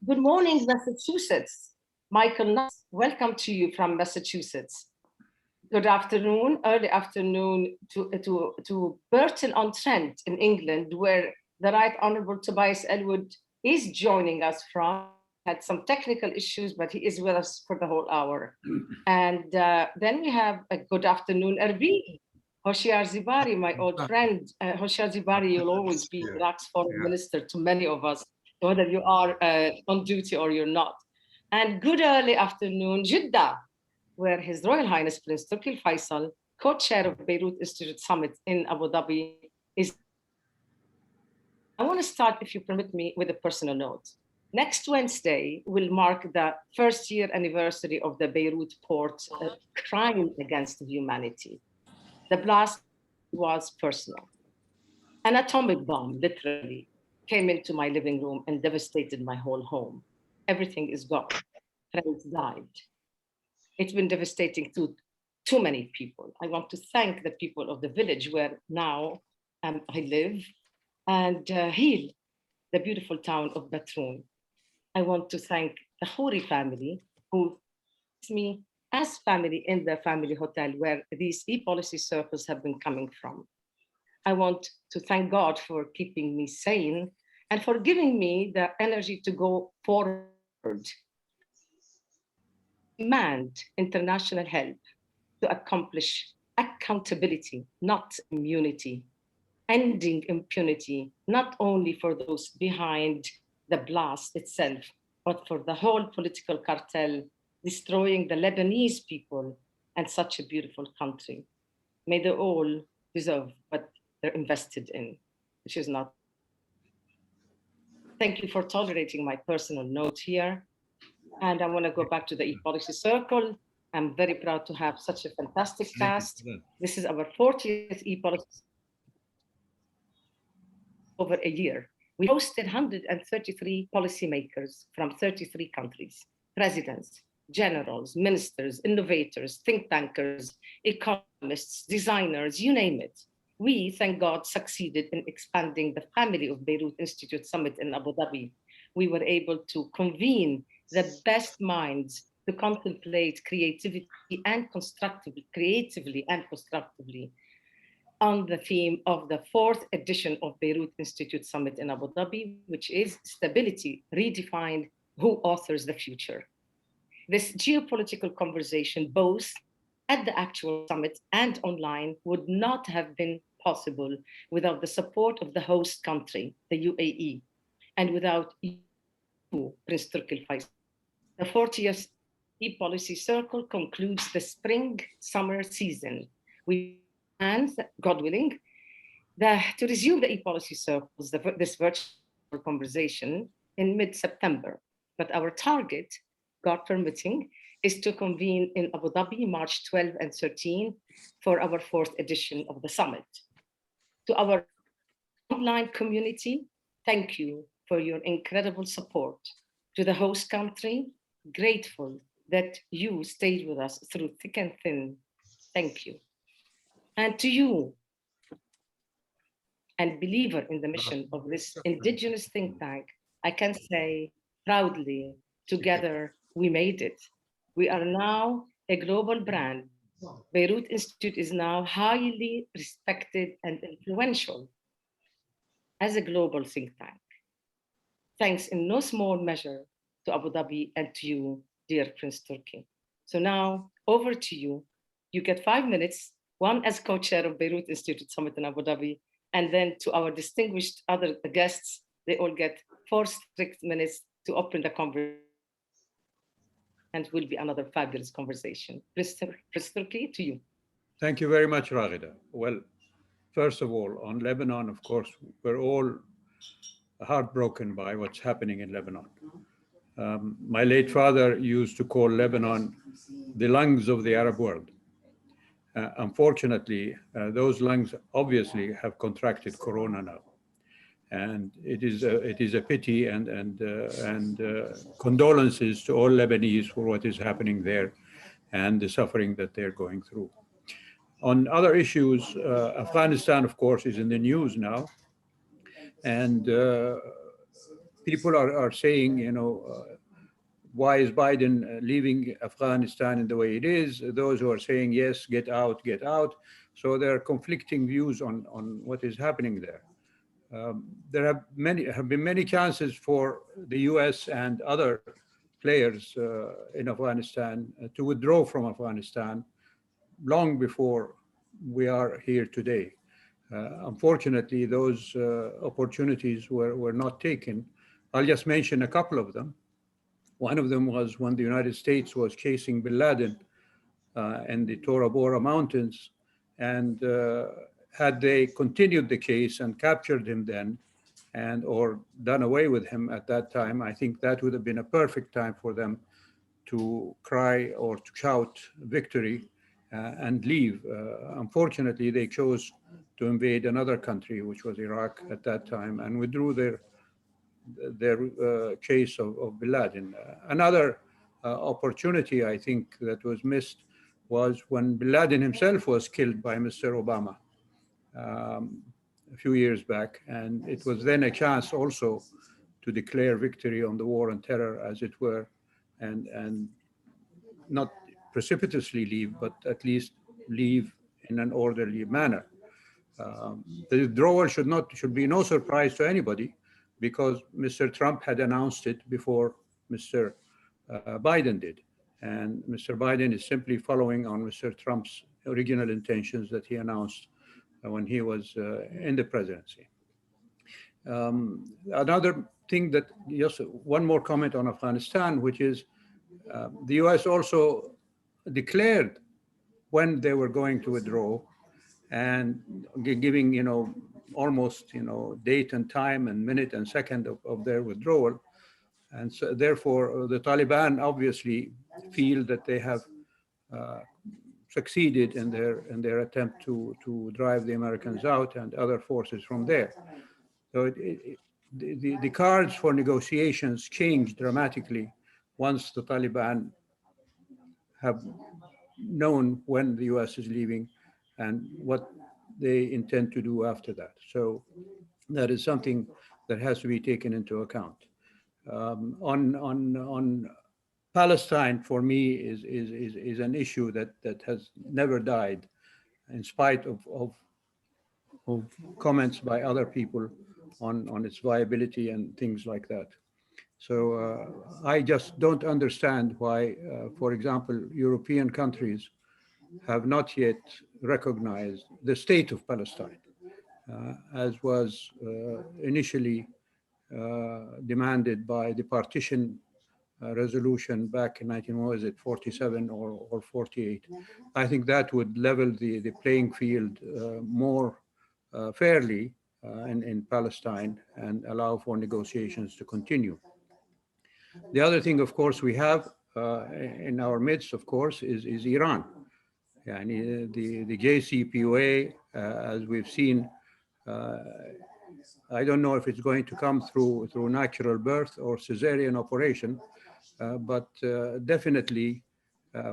Good morning, Massachusetts. Michael Nuss, welcome to you from Massachusetts. Good afternoon, early afternoon to Burton-on-Trent in England, where the Right Honourable Tobias Ellwood is joining us from. Had some technical issues, but he is with us for the whole hour. And then we have a good afternoon, Erbil. Hoshyar Zebari, my old friend. Hoshyar Zebari, you'll always be Iraq's foreign minister to many of us, whether you are on duty or you're not. And good early afternoon, Jeddah, where His Royal Highness Prince Turki al-Faisal, co-chair of Beirut Institute Summit in Abu Dhabi, is. I want to start, if you permit me, with a personal note. Next Wednesday will mark the first year anniversary of the Beirut port crime against humanity. The blast was personal. An atomic bomb, literally, came into my living room and devastated my whole home. Everything is gone. Friends died. It's been devastating to too many people. I want to thank the people of the village where now I live and heal the beautiful town of Batroun. I want to thank the Khoury family who me as family in the family hotel where these e-policy circles have been coming from. I want to thank God for keeping me sane and for giving me the energy to go forward. Demand international help to accomplish accountability, not immunity, ending impunity, not only for those behind the blast itself, but for the whole political cartel destroying the Lebanese people and such a beautiful country. May they all deserve what they're invested in, which is not. Thank you for tolerating my personal note here. And I want to go back to the e-policy circle. I'm very proud to have such a fantastic cast. This is our 40th e-policy over a year. We hosted 133 policymakers from 33 countries, presidents, generals, ministers, innovators, think tankers, economists, designers, you name it. We, thank God, succeeded in expanding the family of Beirut Institute Summit in Abu Dhabi. We were able to convene the best minds to contemplate creatively and constructively on the theme of the 4th edition of Beirut Institute Summit in Abu Dhabi, which is Stability Redefined, Who Authors the Future? This geopolitical conversation, both at the actual summit and online, would not have been possible without the support of the host country, the UAE, and without you, Prince Turki al-Faisal. The 40th e-policy circle concludes the spring-summer season. We and God willing, to resume the e-policy circles, this virtual conversation in mid-September. But our target, God permitting, is to convene in Abu Dhabi, March 12 and 13 for our 4th edition of the summit. To our online community, thank you for your incredible support. To the host country, grateful that you stayed with us through thick and thin. Thank you. And to you, and believer in the mission of this indigenous think tank, I can say proudly, together we made it. We are now a global brand. Beirut Institute is now highly respected and influential as a global think tank. Thanks in no small measure to Abu Dhabi and to you, dear Prince Turki. So now over to you. You get 5 minutes, one as co-chair of Beirut Institute Summit in Abu Dhabi, and then to our distinguished other guests, they all get 4 strict minutes to open the conversation. And will be another fabulous conversation. Prince Turki, to you. Thank you very much, Raghida. Well, first of all, on Lebanon, of course, we're all heartbroken by what's happening in Lebanon. My late father used to call Lebanon the lungs of the Arab world. Unfortunately, those lungs obviously have contracted corona now. And it is a pity and condolences to all Lebanese for what is happening there and the suffering that they're going through. On other issues, Afghanistan, of course, is in the news now. And people are saying, why is Biden leaving Afghanistan in the way it is? Those who are saying, yes, get out, get out. So there are conflicting views on what is happening there. There have been many chances for the US and other players in Afghanistan to withdraw from Afghanistan long before we are here today. Unfortunately, those opportunities were not taken. I'll just mention a couple of them. One of them was when the United States was chasing bin Laden in the Tora Bora Mountains. And had they continued the case and captured him then, or done away with him at that time, I think that would have been a perfect time for them to cry or to shout victory and leave. Unfortunately, they chose to invade another country, which was Iraq at that time, and withdrew their case of bin Laden. Another opportunity, I think, that was missed was when bin Laden himself was killed by Mr. Obama a few years back. And it was then a chance also to declare victory on the war on terror, as it were, and not precipitously leave, but at least leave in an orderly manner. The withdrawal should be no surprise to anybody, because Mr. Trump had announced it before Mr. Biden did. And Mr. Biden is simply following on Mr. Trump's original intentions that he announced when he was in the presidency. Another thing that, just one more comment on Afghanistan, which is the US also declared when they were going to withdraw, and giving, almost, date and time and minute and second of their withdrawal. And so therefore, the Taliban obviously feel that they have succeeded in their attempt to drive the Americans out and other forces from there. So the cards for negotiations change dramatically once the Taliban have known when the US is leaving and what they intend to do after that. So that is something that has to be taken into account. On Palestine, for me, is an issue that has never died, in spite of comments by other people on its viability and things like that. So I just don't understand why, for example, European countries have not yet recognized the state of Palestine, as was initially demanded by the partition resolution back in 1947 or 48. I think that would level the playing field more fairly in Palestine and allow for negotiations to continue. The other thing, of course, we have in our midst, of course, is Iran. And the JCPOA, as we've seen, I don't know if it's going to come through natural birth or cesarean operation, but definitely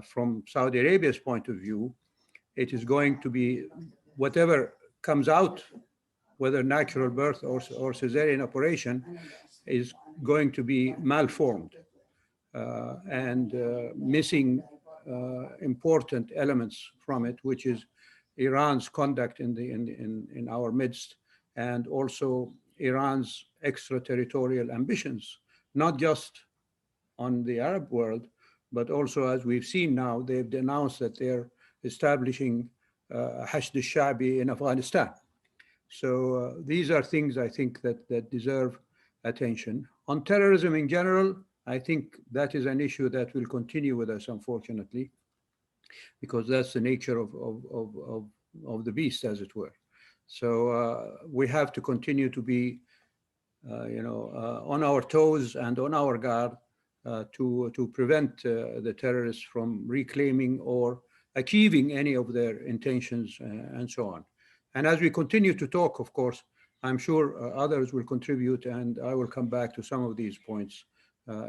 from Saudi Arabia's point of view, it is going to be whatever comes out, whether natural birth or cesarean operation, is going to be malformed and missing important elements from it, which is Iran's conduct in our midst, and also Iran's extraterritorial ambitions, not just on the Arab world, but also, as we've seen now, they've announced that they're establishing Hashd al-Sha'bi in Afghanistan. So these are things I think that deserve attention. On terrorism in general, I think that is an issue that will continue with us, unfortunately, because that's the nature of the beast, as it were. So we have to continue to be, on our toes and on our guard to prevent the terrorists from reclaiming or achieving any of their intentions and so on. And as we continue to talk, of course, I'm sure others will contribute, and I will come back to some of these points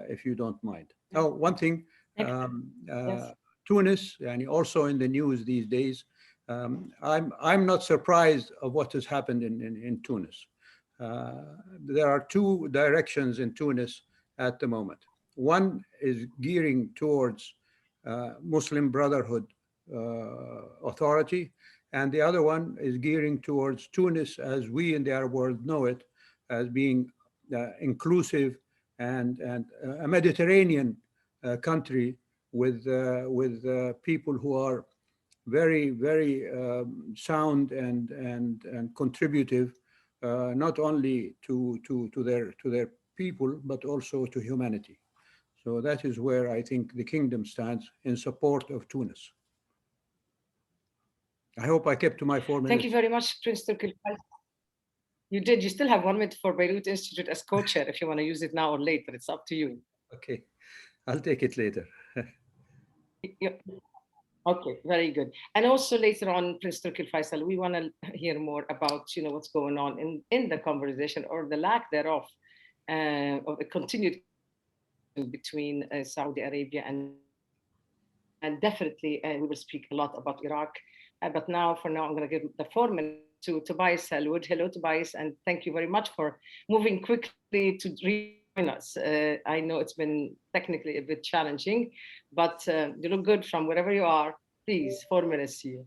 if you don't mind. Oh, one thing, yes. Tunis, and also in the news these days, I'm not surprised of what has happened in Tunis. There are two directions in Tunis at the moment. One is gearing towards Muslim Brotherhood authority, and the other one is gearing towards Tunis as we in the Arab world know it, as being inclusive and a Mediterranean country with people who are very, very sound and contributive, not only to their people, but also to humanity. So that is where I think the kingdom stands in support of Tunis. I hope I kept to my 4 minutes. Thank you very much, Prince Turki. You did. You still have 1 minute for Beirut Institute as co-chair. If you want to use it now or later, it's up to you. Okay, I'll take it later. Yeah. Okay, very good. And also later on, Prince Turki al-Faisal, we want to hear more about what's going on in the conversation or the lack thereof of the continued between Saudi Arabia and definitely we will speak a lot about Iraq. But for now, I'm going to give the 4 minutes to Tobias Ellwood. Hello, Tobias, and thank you very much for moving quickly to join us. I know it's been technically a bit challenging, but you look good from wherever you are. Please, 4 minutes here.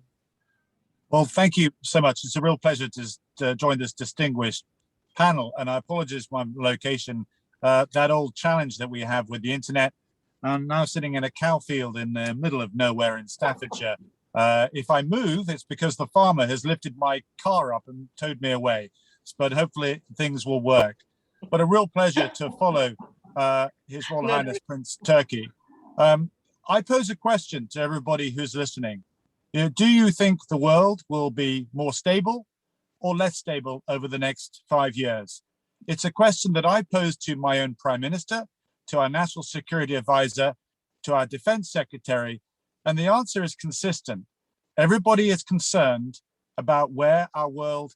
Well, thank you so much. It's a real pleasure to join this distinguished panel, and I apologize for my location. That old challenge that we have with the internet. I'm now sitting in a cow field in the middle of nowhere in Staffordshire. If I move, it's because the farmer has lifted my car up and towed me away. But hopefully things will work. But a real pleasure to follow His Royal Highness Prince Turki. I pose a question to everybody who's listening. Do you think the world will be more stable or less stable over the next 5 years? It's a question that I posed to my own Prime Minister, to our National Security Advisor, to our Defense Secretary, and the answer is consistent. Everybody is concerned about where our world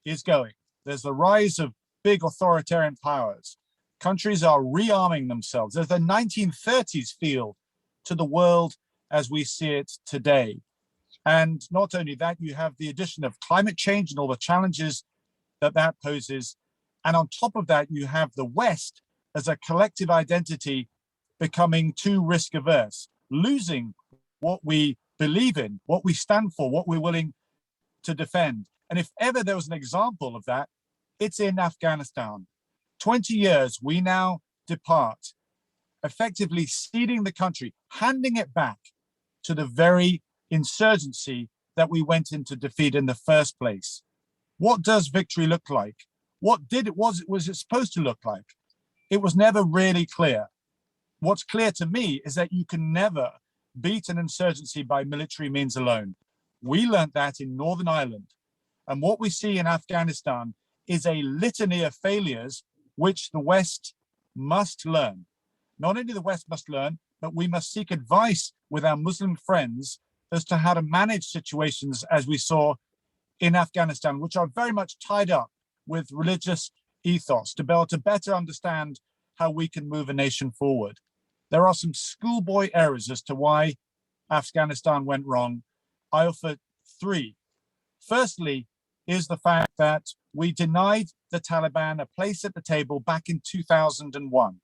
is going. There's the rise of big authoritarian powers. Countries are rearming themselves. There's the 1930s feel to the world as we see it today. And not only that, you have the addition of climate change and all the challenges that poses. And on top of that, you have the West as a collective identity becoming too risk averse, losing what we believe in, what we stand for, what we're willing to defend. And if ever there was an example of that, it's in Afghanistan. 20 years, we now depart, effectively ceding the country, handing it back to the very insurgency that we went in to defeat in the first place. What does victory look like? What was it supposed to look like? It was never really clear. What's clear to me is that you can never beat an insurgency by military means alone. We learned that in Northern Ireland. And what we see in Afghanistan is a litany of failures which the West must learn. Not only the West must learn, but we must seek advice with our Muslim friends as to how to manage situations as we saw in Afghanistan, which are very much tied up with religious ethos, to be able to better understand how we can move a nation forward. There are some schoolboy errors as to why Afghanistan went wrong. I offer three. Firstly, is the fact that we denied the Taliban a place at the table back in 2001.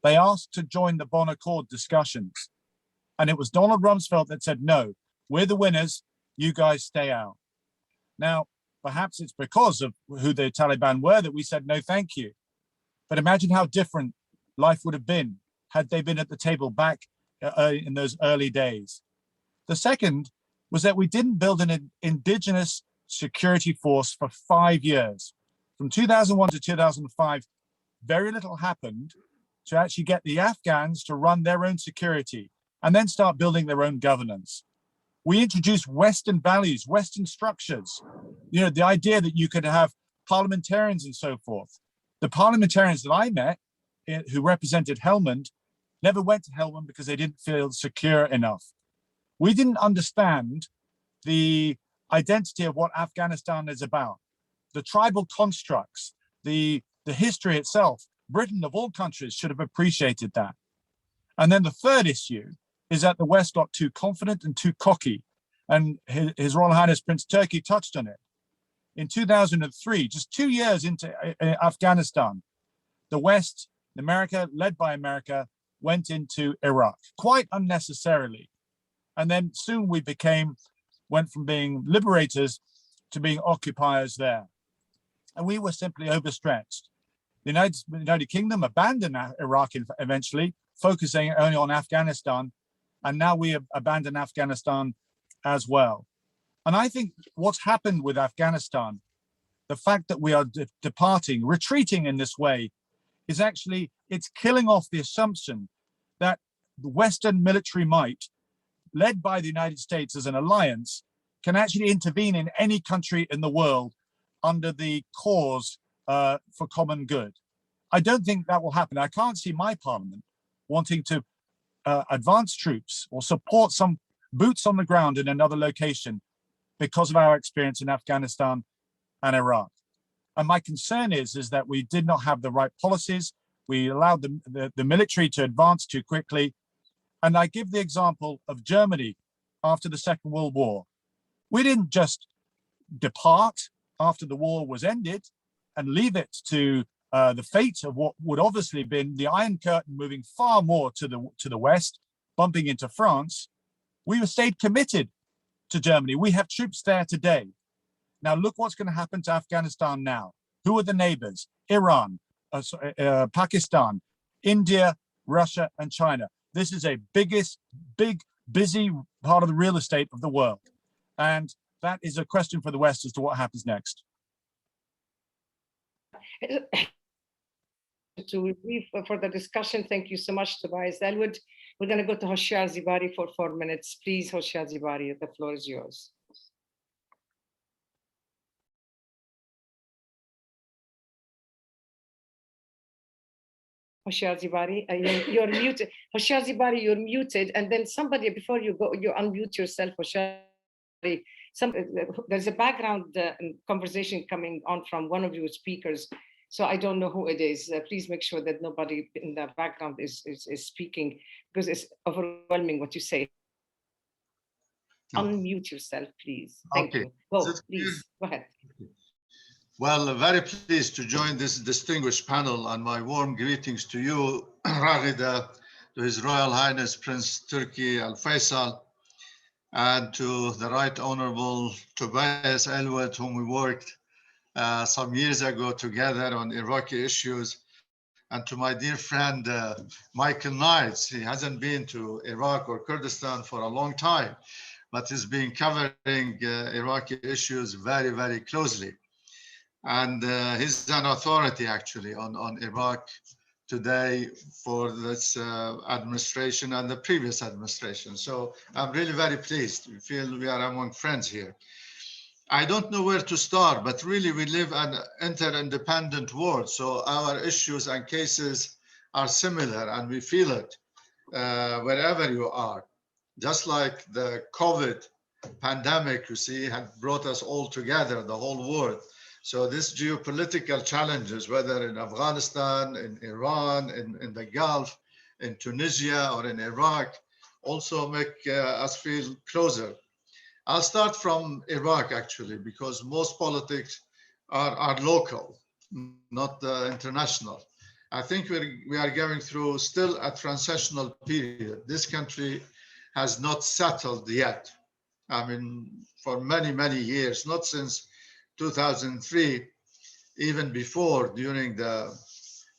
They asked to join the Bonn Accord discussions. And it was Donald Rumsfeld that said, no, we're the winners, you guys stay out. Now, perhaps it's because of who the Taliban were that we said, no, thank you. But imagine how different life would have been had they been at the table back in those early days. The second was that we didn't build an indigenous security force for 5 years. From 2001 to 2005, very little happened to actually get the Afghans to run their own security and then start building their own governance. We introduced Western values, Western structures. You know, the idea that you could have parliamentarians and so forth. The parliamentarians that I met who represented Helmand never went to Helmand because they didn't feel secure enough. We didn't understand the identity of what Afghanistan is about, the tribal constructs, the history itself. Britain, of all countries, should have appreciated that. And then the third issue is that the West got too confident and too cocky. And His Royal Highness Prince Turki touched on it. in 2003, just 2 years into Afghanistan, the West, America, led by America, went into Iraq quite unnecessarily. And then soon we went from being liberators to being occupiers there. And we were simply overstretched. The United Kingdom abandoned Iraq eventually, focusing only on Afghanistan. And now we have abandoned Afghanistan as well. And I think what's happened with Afghanistan, the fact that we are departing, retreating in this way, is actually, it's killing off the assumption that the Western military might, led by the United States as an alliance, can actually intervene in any country in the world under the cause for common good. I don't think that will happen. I can't see my parliament wanting to advance troops or support some boots on the ground in another location because of our experience in Afghanistan and Iraq. And my concern is that we did not have the right policies. We allowed the military to advance too quickly. And I give the example of Germany after the Second World War. We didn't just depart after the war was ended and leave it to the fate of what would obviously have been the Iron Curtain moving far more to the west, bumping into France. We stayed committed to Germany. We have troops there today. Now look what's going to happen to Afghanistan now. Who are the neighbors? Iran, Pakistan, India, Russia, and China. This is a big, busy part of the real estate of the world. And that is a question for the West as to what happens next. To brief for the discussion, thank you so much, Tobias Ellwood. We're going to go to Hoshyar Zebari for 4 minutes. Please, Hoshyar Zebari, the floor is yours. Hoshyar Zebari, you're muted. Hoshyar Zebari, you're muted. And then somebody, before you go, you unmute yourself, Hoshyar. There's a background conversation coming on from one of your speakers. So I don't know who it is. Please make sure that nobody in the background is speaking, because it's overwhelming what you say. No. Unmute yourself, please. Thank you. Go, please, go ahead. Well, very pleased to join this distinguished panel, and my warm greetings to you, Raghida, to His Royal Highness Prince Turki al-Faisal, and to the Right Honorable Tobias Ellwood, whom we worked some years ago together on Iraqi issues, and to my dear friend Michael Knights. He hasn't been to Iraq or Kurdistan for a long time, but he's been covering Iraqi issues very, very closely. And he's an authority actually on Iraq today for this administration and the previous administration. So I'm really very pleased. We feel we are among friends here. I don't know where to start, but really we live in an interdependent world. So our issues and cases are similar, and we feel it wherever you are. Just like the COVID pandemic, you see, had brought us all together, the whole world. So these geopolitical challenges, whether in Afghanistan, in Iran, in the Gulf, in Tunisia, or in Iraq, also make us feel closer. I'll start from Iraq, actually, because most politics are local, not international. I think we are going through still a transitional period. This country has not settled yet. I mean, for many, many years, not since 2003, even before, during the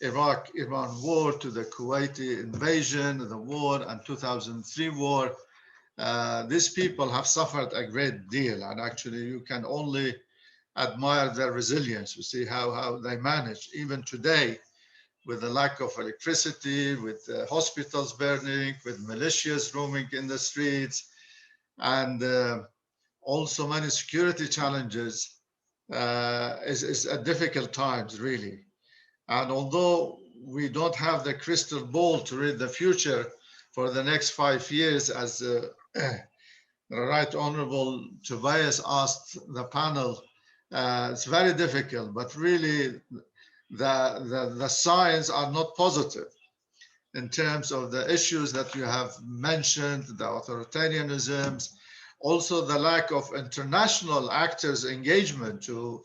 Iraq-Iran war, to the Kuwaiti invasion, the war, and 2003 war. These people have suffered a great deal, and actually you can only admire their resilience. You see how they manage, even today, with the lack of electricity, with hospitals burning, with militias roaming in the streets, and also many security challenges. Is at difficult times, really. And although we don't have the crystal ball to read the future for the next 5 years, as the Right Honorable Tobias asked the panel, it's very difficult, but really the signs are not positive in terms of the issues that you have mentioned, the authoritarianisms, Also, the lack of international actors' engagement to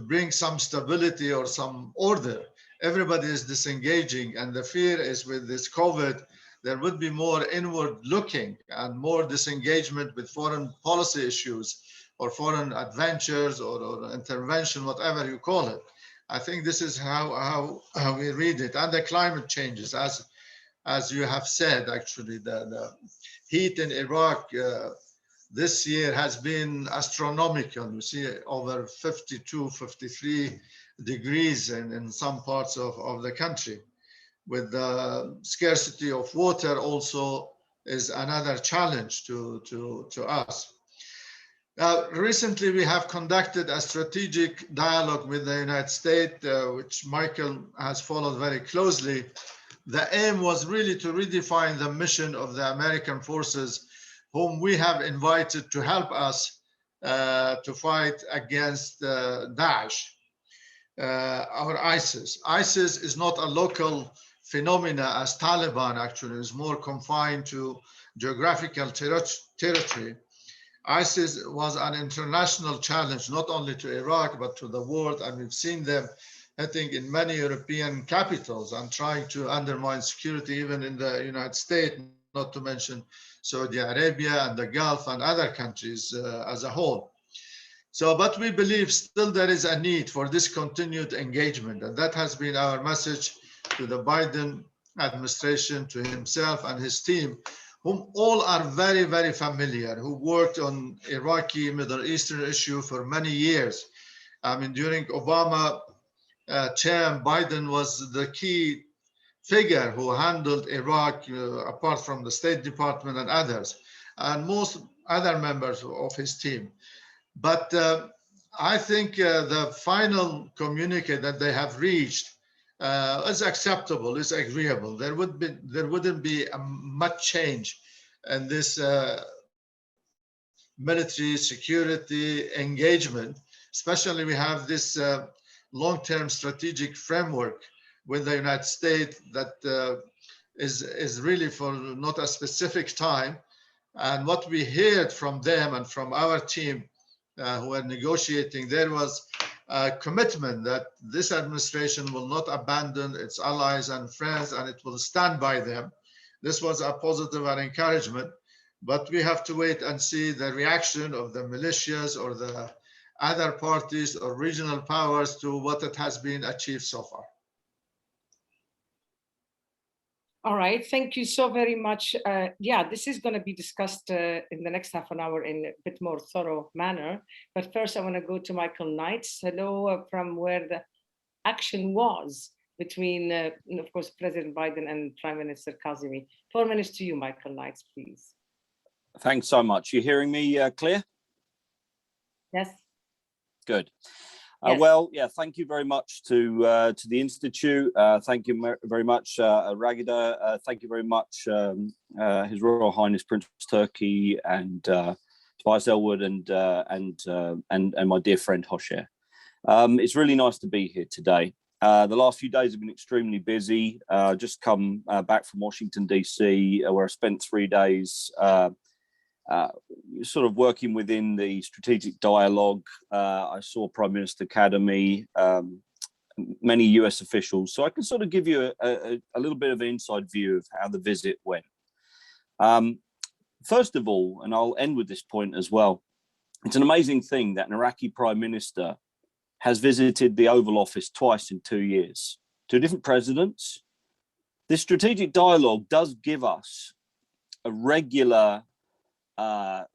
bring some stability or some order. Everybody is disengaging, and the fear is with this COVID, there would be more inward looking and more disengagement with foreign policy issues or foreign adventures or intervention, whatever you call it. I think this is how we read it. And the climate changes, as you have said, actually, the heat in Iraq this year has been astronomical. You see over 52, 53 degrees in some parts of the country. With the scarcity of water also is another challenge to us. Recently, we have conducted a strategic dialogue with the United States, which Michael has followed very closely. The aim was really to redefine the mission of the American forces, whom we have invited to help us to fight against Daesh or ISIS. ISIS is not a local phenomena as Taliban actually is more confined to geographical territory. ISIS was an international challenge, not only to Iraq, but to the world. And we've seen them, I think, in many European capitals and trying to undermine security, even in the United States, not to mention Saudi Arabia and the Gulf and other countries as a whole. So, but we believe still there is a need for this continued engagement. And that has been our message to the Biden administration, to himself and his team, whom all are very, very familiar, who worked on Iraqi Middle Eastern issue for many years. I mean, during Obama term, Biden was the key figure who handled Iraq, apart from the State Department and others, and most other members of his team. But I think the final communique that they have reached is acceptable, is agreeable. There wouldn't be much change in this military security engagement. Especially, we have this long-term strategic framework with the United States that is really for not a specific time. And what we heard from them and from our team who were negotiating, there was a commitment that this administration will not abandon its allies and friends, and it will stand by them. This was a positive and encouragement, but we have to wait and see the reaction of the militias or the other parties or regional powers to what it has been achieved so far. All right, thank you so very much. Yeah, this is going to be discussed in the next half an hour in a bit more thorough manner. But first, I want to go to Michael Knights. Hello, from where the action was between, of course, President Biden and Prime Minister Kazemi. 4 minutes to you, Michael Knights, please. Thanks so much. You hearing me clear? Yes. Good. Yes. Well, yeah, thank you very much to the Institute. Thank you very much, Raghida. Thank you very much, His Royal Highness Prince Turki and Tobias Ellwood and my dear friend Hoshyar. It's really nice to be here today. The last few days have been extremely busy. Just come back from Washington, DC, where I spent 3 days sort of working within the strategic dialogue. I saw Prime Minister Academy, many US officials. So I can sort of give you a little bit of an inside view of how the visit went. First of all, and I'll end with this point as well, it's an amazing thing that an Iraqi Prime Minister has visited the Oval Office twice in 2 years, 2 different presidents. This strategic dialogue does give us a regular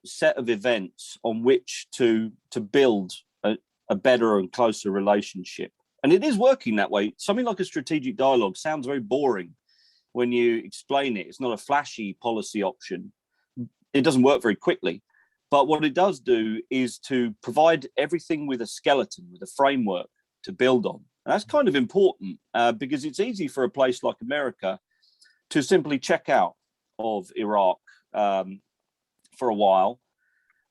set of events on which to build a better and closer relationship. And it is working that way. Something like a strategic dialogue sounds very boring when you explain it. It's not a flashy policy option. It doesn't work very quickly. But what it does do is to provide everything with a skeleton, with a framework to build on. And that's kind of important because it's easy for a place like America to simply check out of Iraq for a while.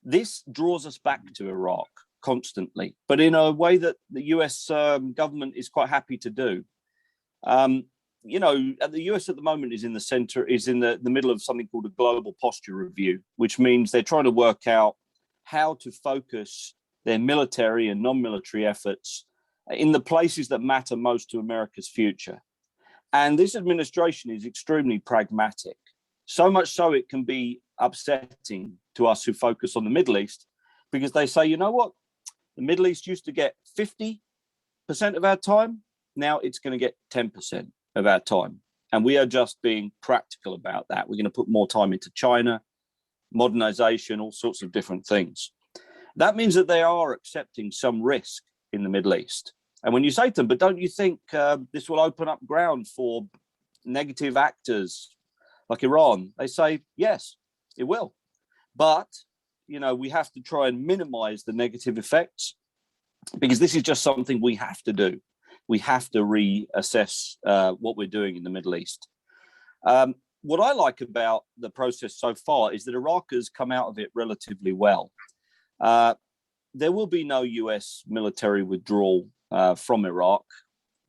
This draws us back to Iraq constantly, but in a way that the US government is quite happy to do. you know, the US at the moment is in the center, is in the middle of something called a global posture review, which means they're trying to work out how to focus their military and non-military efforts in the places that matter most to America's future. And this administration is extremely pragmatic, so much so it can be upsetting to us who focus on the Middle East, because they say, you know what, the Middle East used to get 50% of our time, now it's going to get 10% of our time. And we are just being practical about that. We're going to put more time into China, modernization, all sorts of different things. That means that they are accepting some risk in the Middle East. And when you say to them, but don't you think this will open up ground for negative actors like Iran? They say, yes, it will. But, you know, we have to try and minimize the negative effects, because this is just something we have to do. We have to reassess what we're doing in the Middle East. What I like about the process so far is that Iraq has come out of it relatively well. There will be no US military withdrawal from Iraq.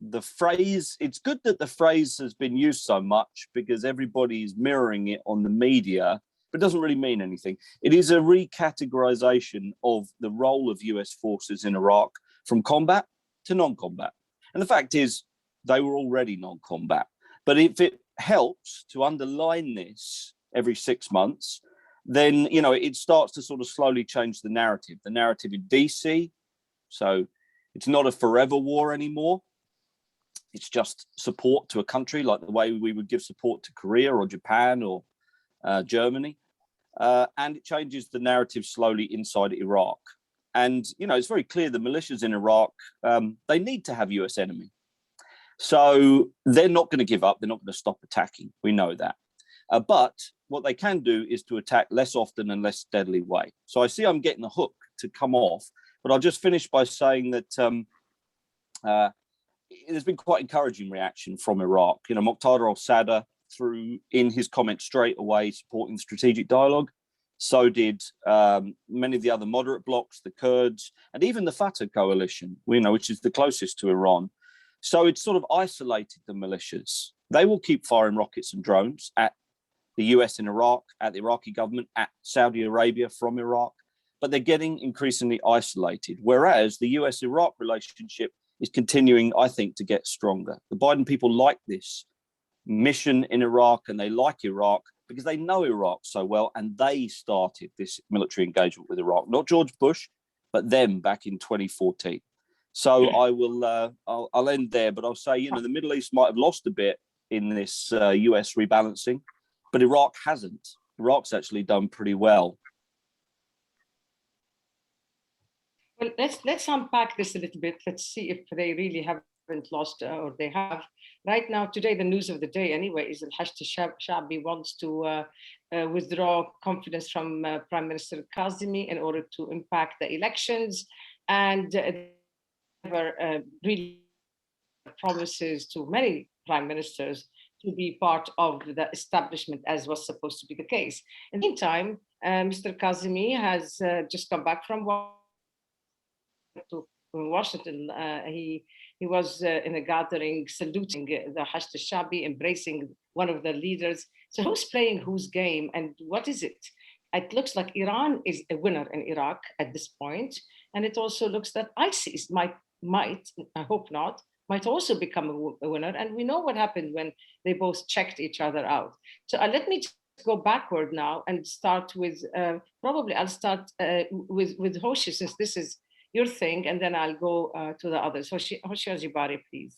The phrase, it's good that the phrase has been used so much because everybody's mirroring it on the media, but it doesn't really mean anything. It is a recategorization of the role of US forces in Iraq from combat to non-combat. And the fact is, they were already non-combat. But if it helps to underline this every 6 months, then, you know, it starts to sort of slowly change the narrative in DC. So it's not a forever war anymore. It's just support to a country, like the way we would give support to Korea or Japan or Germany. And it changes the narrative slowly inside Iraq. And, you know, it's very clear the militias in Iraq, they need to have US enemy. So they're not going to give up. They're not going to stop attacking. We know that. But what they can do is to attack less often and less steadily way. So I see I'm getting the hook to come off, but I'll just finish by saying that there's been quite encouraging reaction from Iraq. You know, Muqtada al-Sadr threw in his comments straight away supporting strategic dialogue. So did many of the other moderate blocs, the Kurds, and even the Fatah coalition, you know, which is the closest to Iran. So it's sort of isolated the militias. They will keep firing rockets and drones at the US in Iraq, at the Iraqi government, at Saudi Arabia from Iraq, but they're getting increasingly isolated. Whereas the US-Iraq relationship is continuing, I think, to get stronger. The Biden people like this mission in Iraq, and they like Iraq because they know Iraq so well, and they started this military engagement with Iraq, not George Bush, but them back in 2014. So I will, I'll end there, but I'll say, you know, the Middle East might have lost a bit in this US rebalancing, but Iraq hasn't. Iraq's actually done pretty well. Well, let's unpack this a little bit. Let's see if they really haven't lost or they have. Right now, today, the news of the day anyway is that HRH Shabi wants to withdraw confidence from Prime Minister Kazemi in order to impact the elections, and really promises to many prime ministers to be part of the establishment, as was supposed to be the case. In the meantime, Mr. Kazemi has just come back from Washington. He was in a gathering saluting the HRH Shabi, embracing one of the leaders. So who's playing whose game, and what is it? It looks like Iran is a winner in Iraq at this point, and it also looks that ISIS might, I hope not, might also become a winner. And we know what happened when they both checked each other out. So let me just go backward now and start with, probably I'll start with Hoshyar, since this is your thing, and then I'll go to the others. Hoshyar Zebari, please.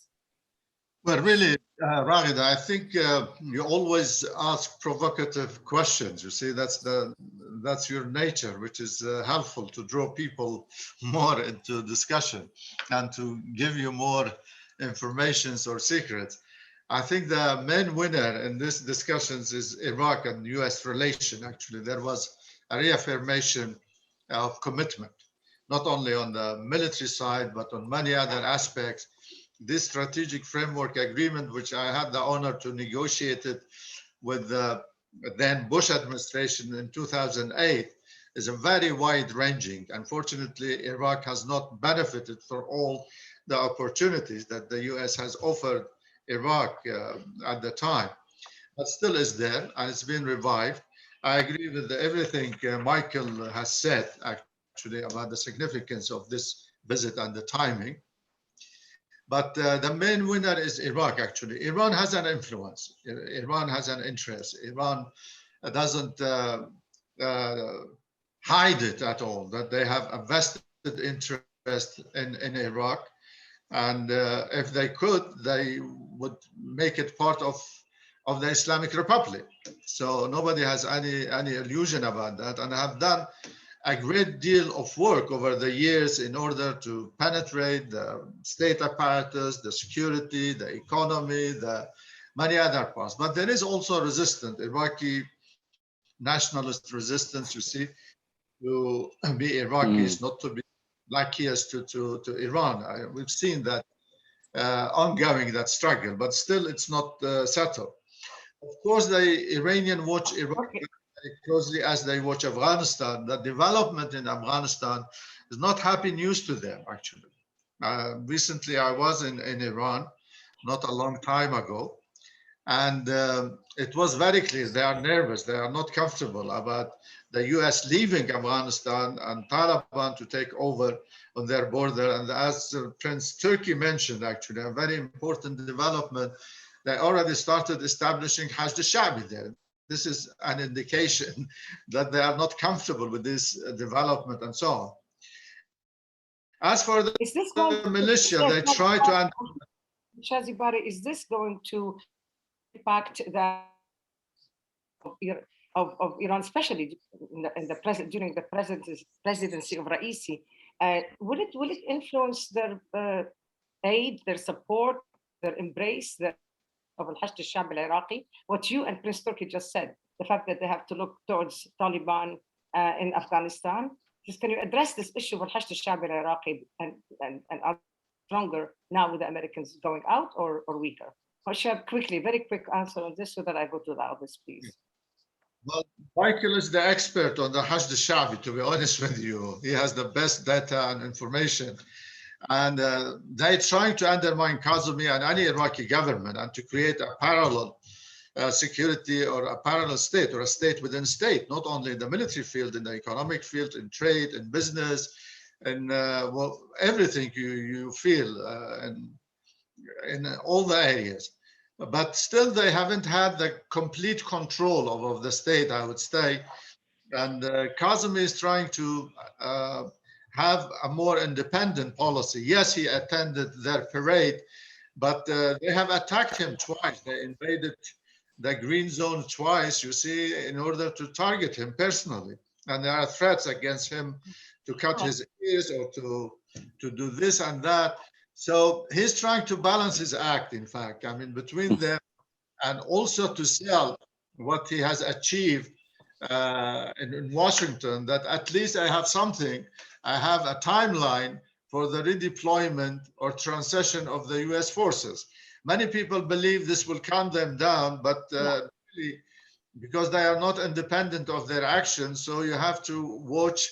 Well, really, Raghida, I think you always ask provocative questions. You see, that's your nature, which is helpful to draw people more into discussion and to give you more informations or secrets. I think the main winner in this discussions is Iraq and US relation. Actually, there was a reaffirmation of commitment, not only on the military side, but on many other aspects. This strategic framework agreement, which I had the honor to negotiate it with the then Bush administration in 2008, is a very wide-ranging. Unfortunately, Iraq has not benefited from all the opportunities that the US has offered Iraq at the time, but still is there and it's been revived. I agree with everything Michael has said actually about the significance of this visit and the timing. But the main winner is Iraq, actually. Iran has an influence. Iran has an interest. Iran doesn't hide it at all, that they have a vested interest in Iraq. And if they could, they would make it part of the Islamic Republic. So nobody has any illusion about that, and have done a great deal of work over the years in order to penetrate the state apparatus, the security, the economy, the many other parts. But there is also resistance, Iraqi nationalist resistance, you see, to be Iraqis, not to be Lakias to Iran. We've seen that ongoing, that struggle, but still it's not settled. Of course, the Iranian watch Iraq very closely as they watch Afghanistan. The development in Afghanistan is not happy news to them, actually. Recently, I was in Iran, not a long time ago, and it was very clear they are nervous, they are not comfortable about the US leaving Afghanistan and Taliban to take over on their border. And as Prince Turki mentioned, actually, a very important development, they already started establishing HRH Zebari there. This is an indication that they are not comfortable with this development and so on. As for the militia, they try to... HRH Zebari, is this going to impact the of Iran, especially during the presidency of Raisi? Will it influence their aid, their support, their embrace of al-Hashd al-Sha'b al-Iraqi? What you and Prince Turki just said, the fact that they have to look towards Taliban in Afghanistan. Just can you address this issue of al-Hashd al-Sha'b al-Iraqi and are stronger now with the Americans going out or weaker? Hoshyar, quickly, very quick answer on this so that I go to the others, please. Well, Michael is the expert on the Hashd al-Sha'bi, to be honest with you. He has the best data and information. And they're trying to undermine Kazemi and any Iraqi government and to create a parallel security or a parallel state or a state within state, not only in the military field, in the economic field, in trade, in business, in well, everything you feel in all the areas. But still, they haven't had the complete control of the state, I would say. And Kazemi is trying to have a more independent policy. Yes, he attended their parade, but they have attacked him twice. They invaded the green zone twice, you see, in order to target him personally. And there are threats against him to cut his ears or to do this and that. So he's trying to balance his act, in fact, I mean, between them, and also to sell what he has achieved in Washington, that at least I have something, I have a timeline for the redeployment or transition of the US forces. Many people believe this will calm them down, but really, because they are not independent of their actions, so you have to watch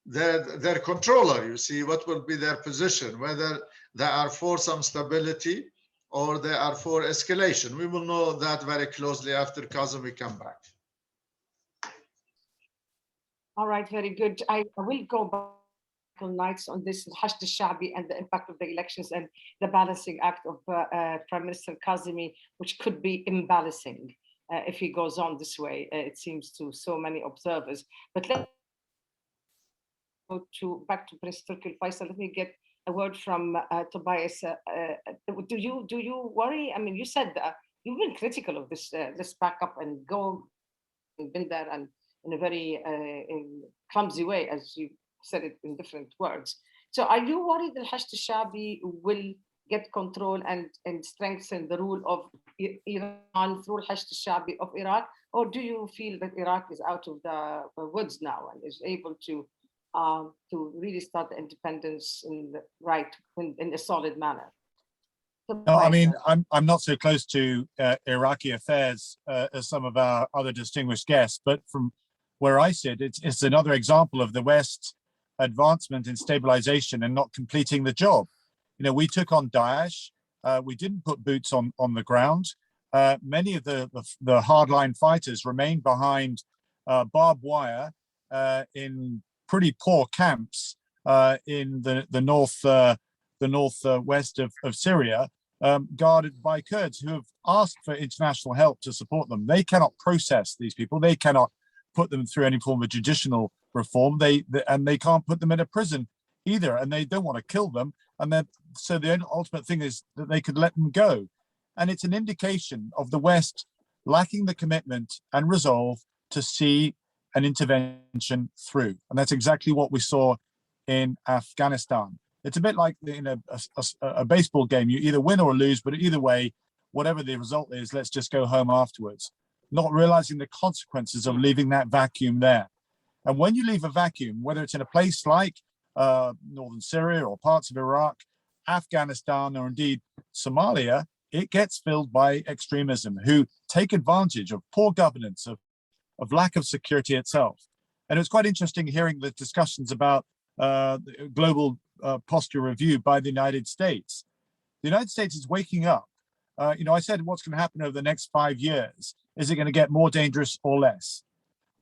their controller, you see, what will be their position, whether they are for some stability or they are for escalation. We will know that very closely after Kazemi come back. All right, very good. I will go back nights on this Hashd al-Sha'bi and the impact of the elections and the balancing act of Prime Minister Kazemi, which could be imbalancing if he goes on this way, it seems to so many observers. But let's go back to Prince Turki al-Faisal. Let me get a word from Tobias. Do you worry? I mean, you said you've been critical of this backup and go and been there and in a very clumsy way, as you said it in different words. So are you worried that Hashd al-Sha'bi will get control and strengthen the rule of Iran through Hashd al-Sha'bi of Iraq? Or do you feel that Iraq is out of the woods now and is able to really start the independence in a solid manner? No, I mean, I'm not so close to Iraqi affairs as some of our other distinguished guests, but from where I sit, it's another example of the West's advancement in stabilization and not completing the job. You know, we took on Daesh We didn't put boots on the ground. Many of the hardline fighters remained behind barbed wire in pretty poor camps in the northwest of Syria, guarded by Kurds who have asked for international help to support them. They cannot process these people. They cannot put them through any form of judicial reform. And they can't put them in a prison either. And they don't want to kill them. And so the ultimate thing is that they could let them go. And it's an indication of the West lacking the commitment and resolve to see an intervention through. And that's exactly what we saw in Afghanistan. It's a bit like in a baseball game. You either win or lose, but either way, whatever the result is, let's just go home afterwards, not realizing the consequences of leaving that vacuum there. And when you leave a vacuum, whether it's in a place like northern Syria or parts of Iraq, Afghanistan, or indeed Somalia, it gets filled by extremism who take advantage of poor governance, of lack of security itself. And it was quite interesting hearing the discussions about global posture review by the United States. The United States is waking up. I said, what's going to happen over the next 5 years? Is it going to get more dangerous or less?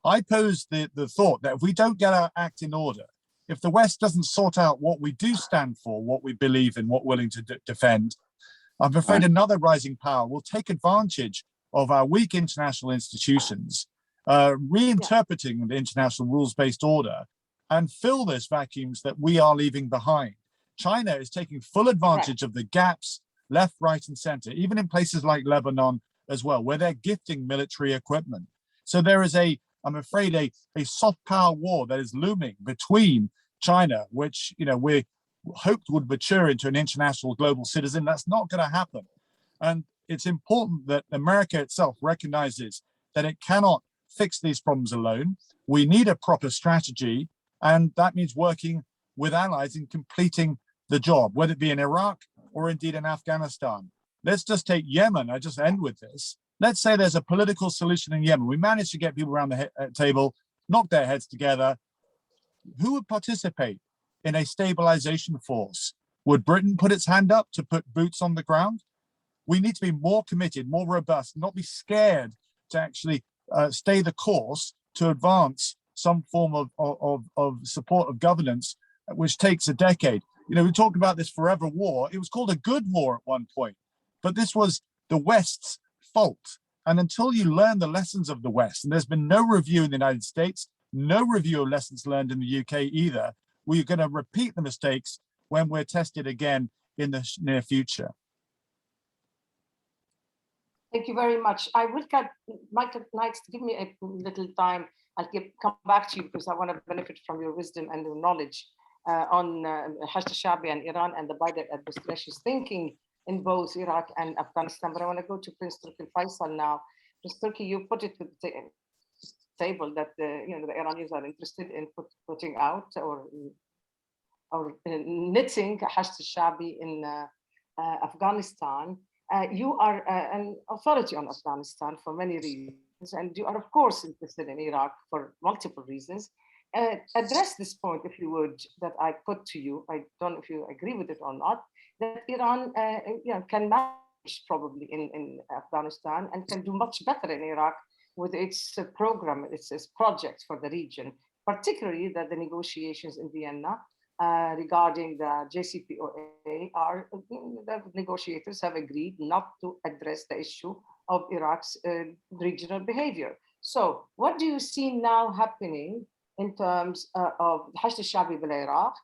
I pose the thought that if we don't get our act in order, if the West doesn't sort out what we do stand for, what we believe in, what we're willing to defend, I'm afraid another rising power will take advantage of our weak international institutions, reinterpreting the international rules-based order, and fill those vacuums that we are leaving behind. China is taking full advantage of the gaps left, right, and center, even in places like Lebanon as well, where they're gifting military equipment. So there is I'm afraid, a soft power war that is looming between China, which we hoped would mature into an international global citizen. That's not going to happen. And it's important that America itself recognizes that it cannot fix these problems alone. We need a proper strategy, and that means working with allies in completing the job, whether it be in Iraq or indeed in Afghanistan. Let's just take Yemen. I just end with this. Let's say there's a political solution in Yemen. We managed to get people around the table, knock their heads together. Who would participate in a stabilization force? Would Britain put its hand up to put boots on the ground? We need to be more committed, more robust, not be scared to actually stay the course to advance some form of support of governance, which takes a decade. We talked about this forever war. It was called a good war at one point, but this was the West's fault. And until you learn the lessons of the West, and there's been no review in the United States, no review of lessons learned in the UK either, we're going to repeat the mistakes when we're tested again in the near future. Thank you very much. I will get Michael Knights to give me a little time. I'll come back to you because I want to benefit from your wisdom and your knowledge on Hashd al-Shaabi and Iran and the Biden administration's thinking in both Iraq and Afghanistan. But I want to go to Prince Turki al-Faisal now. Prince Turki, you put it to the table that the Iranians are interested in putting out or knitting Hashd al-Shaabi in Afghanistan. You are an authority on Afghanistan for many reasons, and you are, of course, interested in Iraq for multiple reasons. Address this point, if you would, that I put to you. I don't know if you agree with it or not, that Iran can manage probably in Afghanistan and can do much better in Iraq with its program, its projects for the region, particularly that the negotiations in Vienna regarding the JCPOA the negotiators have agreed not to address the issue of Iraq's regional behavior. So what do you see now happening in terms of Hashd al-Shaabi bil-Iraq,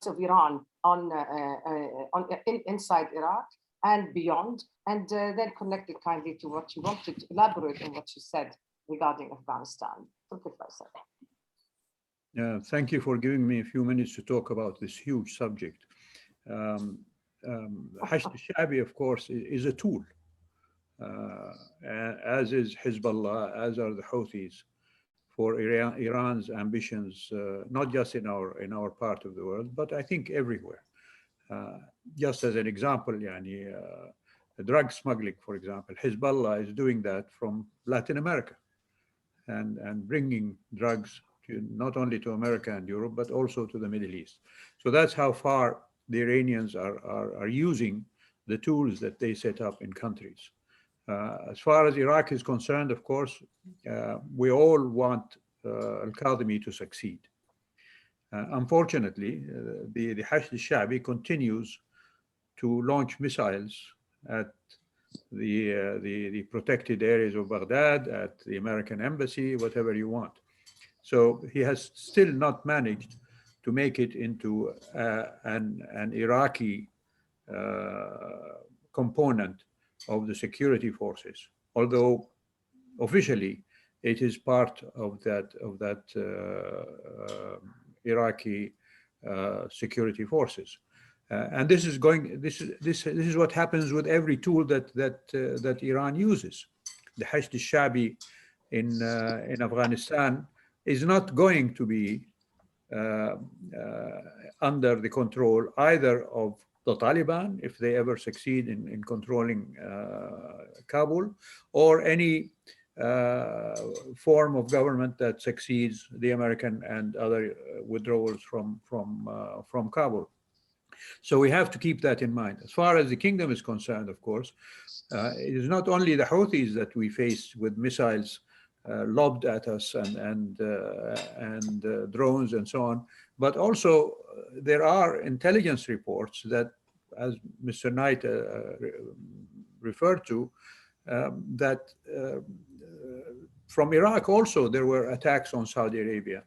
of Iran inside Iraq and beyond, and then connect it kindly to what you wanted to elaborate on what you said regarding Afghanistan. Thank you for giving me a few minutes to talk about this huge subject. Hashd al-Shaabi, of course, is a tool, as is Hezbollah, as are the Houthis, for Iran's ambitions, not just in our part of the world, but I think everywhere. Just as an example, drug smuggling, for example, Hezbollah is doing that from Latin America and bringing drugs not only to America and Europe, but also to the Middle East. So that's how far the Iranians are using the tools that they set up in countries. As far as Iraq is concerned, of course, we all want al-Kadhimi to succeed. Unfortunately, the Hashd al-Sha'bi continues to launch missiles at the protected areas of Baghdad, at the American embassy, whatever you want. So he has still not managed to make it into an Iraqi component of the security forces, although officially it is part of that Iraqi security forces. And this is what happens with every tool that Iran uses. The Hashd al-Sha'bi in Afghanistan is not going to be under the control either of the Taliban, if they ever succeed in controlling Kabul, or any form of government that succeeds the American and other withdrawals from Kabul. So we have to keep that in mind. As far as the kingdom is concerned, of course, it is not only the Houthis that we face with missiles lobbed at us and drones and so on, but also there are intelligence reports that, as Mr. Knight referred to, that from Iraq also there were attacks on Saudi Arabia.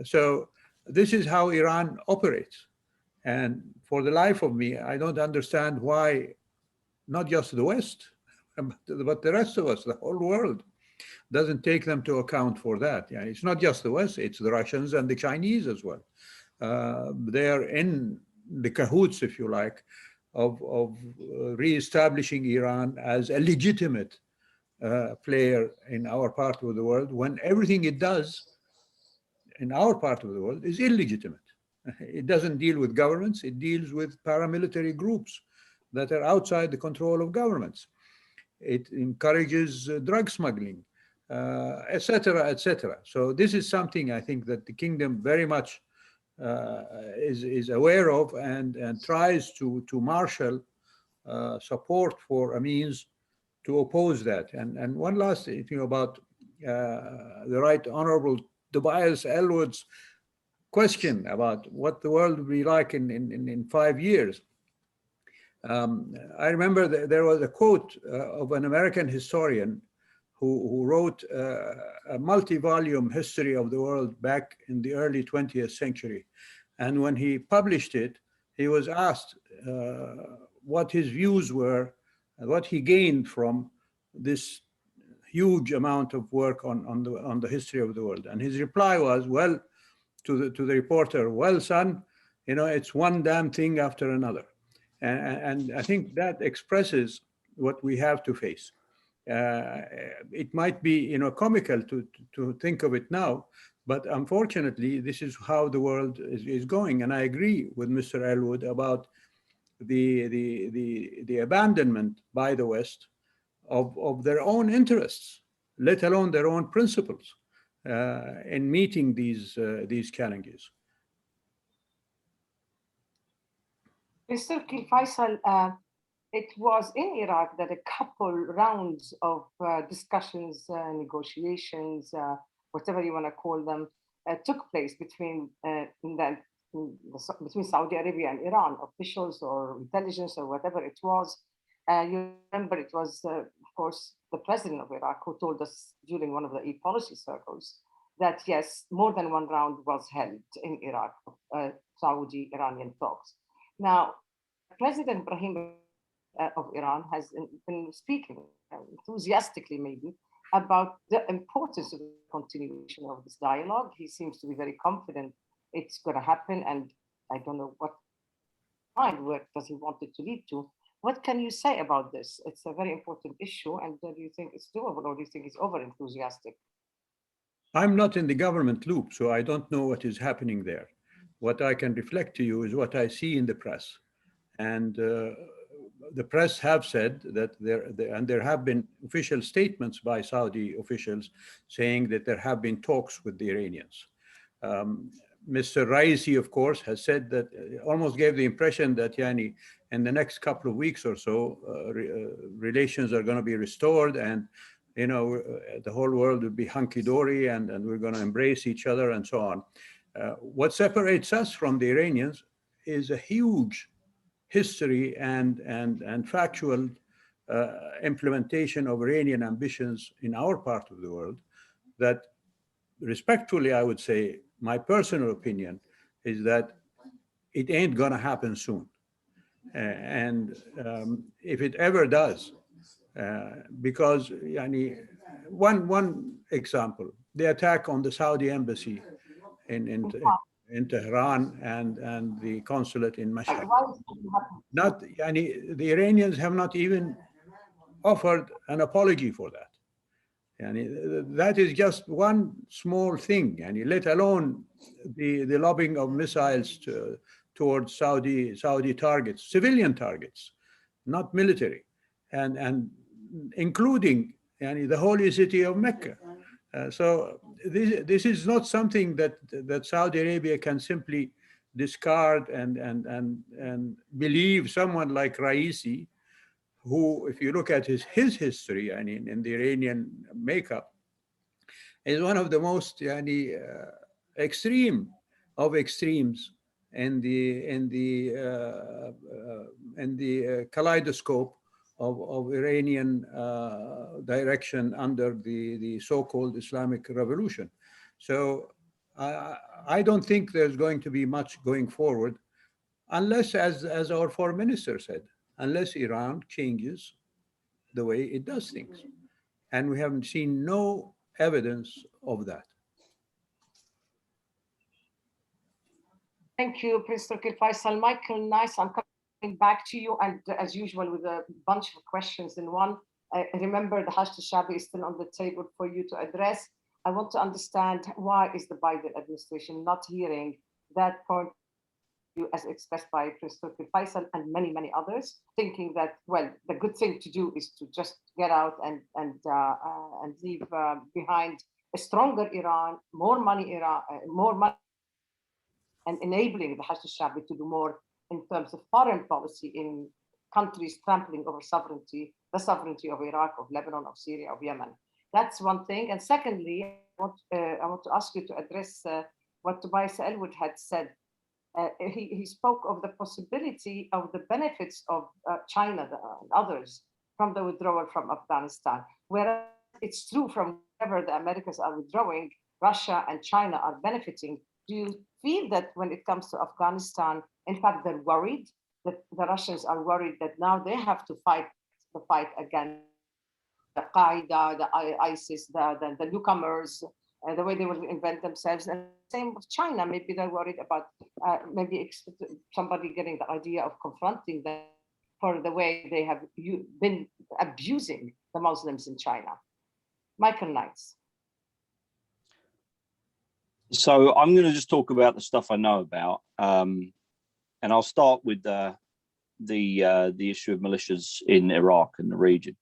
So this is how Iran operates. And for the life of me, I don't understand why not just the West, but the rest of us, the whole world, doesn't take them to account for that. Yeah, it's not just the West, it's the Russians and the Chinese as well. They're in the cahoots, if you like, of reestablishing Iran as a legitimate player in our part of the world, when everything it does in our part of the world is illegitimate. It doesn't deal with governments, it deals with paramilitary groups that are outside the control of governments. It encourages drug smuggling, etc., etc. So this is something I think that the kingdom very much is aware of and tries to marshal support for a means to oppose that. And one last thing about the Right Honorable Tobias Ellwood's question about what the world will be like in 5 years. I remember there was a quote of an American historian who wrote a multi-volume history of the world back in the early 20th century. And when he published it, he was asked what his views were, what he gained from this huge amount of work on the history of the world. And his reply was, well, to the reporter, well, son, you know, it's one damn thing after another. And I think that expresses what we have to face. It might be, you know, comical to think of it now, but unfortunately, this is how the world is going. And I agree with Mr. Ellwood about the abandonment by the West of their own interests, let alone their own principles in meeting these challenges. Mr. Faisal, it was in Iraq that a couple rounds of discussions, negotiations, whatever you want to call them, took place between Saudi Arabia and Iran, officials or intelligence or whatever it was. You remember it was, of course, the president of Iraq who told us during one of the e-policy circles that yes, more than one round was held in Iraq, Saudi-Iranian talks. Now, President Ibrahim of Iran has been speaking enthusiastically, maybe, about the importance of the continuation of this dialogue. He seems to be very confident it's going to happen, and I don't know what where does he want it to lead to. What can you say about this? It's a very important issue, and do you think it's doable, or do you think he's over-enthusiastic? I'm not in the government loop, so I don't know what is happening there. What I can reflect to you is what I see in the press. And the press have said that there have been official statements by Saudi officials saying that there have been talks with the Iranians. Mr. Raisi, of course, has said that, almost gave the impression that yani, in the next couple of weeks or so, relations are going to be restored, and the whole world will be hunky-dory, and we're going to embrace each other and so on. What separates us from the Iranians is a huge history and factual implementation of Iranian ambitions in our part of the world that, respectfully, I would say, my personal opinion is that it ain't going to happen soon. And if it ever does, because one example, the attack on the Saudi embassy in Tehran and the consulate in Mashhad. Not, the Iranians have not even offered an apology for that. That is just one small thing, let alone the lobbing of missiles towards Saudi targets, civilian targets, not military, and including the holy city of Mecca. So this is not something that Saudi Arabia can simply discard and believe someone like Raisi, who, if you look at his history, in the Iranian makeup, is one of the most extreme of extremes in the kaleidoscope of Iranian direction under the so-called Islamic revolution. So I don't think there's going to be much going forward, unless, as our foreign minister said, unless Iran changes the way it does things. And we haven't seen no evidence of that. Thank you, Prince Turki Faisal. Michael, nice. I'm coming back to you, and as usual, with a bunch of questions in one. I remember the Hajj Shabi is still on the table for you to address. I want to understand, why is the Biden administration not hearing that point as expressed by Prince Turki Faisal and many, many others, thinking that, well, the good thing to do is to just get out and leave behind a stronger Iran, more money, and enabling the Hajj Shabi to do more in terms of foreign policy in countries trampling over sovereignty, the sovereignty of Iraq, of Lebanon, of Syria, of Yemen. That's one thing. And secondly, I want to ask you to address what Tobias Ellwood had said. He spoke of the possibility of the benefits of China and others from the withdrawal from Afghanistan. Whereas it's true, from wherever the Americans are withdrawing, Russia and China are benefiting. Do you feel that when it comes to Afghanistan, in fact, they're worried, that the Russians are worried that now they have to fight the fight against the Qaeda, the ISIS, the newcomers, the way they will invent themselves? And same with China, maybe they're worried about maybe somebody getting the idea of confronting them for the way they have been abusing the Muslims in China. Michael Knights. So I'm going to just talk about the stuff I know about, and I'll start with the issue of militias in Iraq and the region.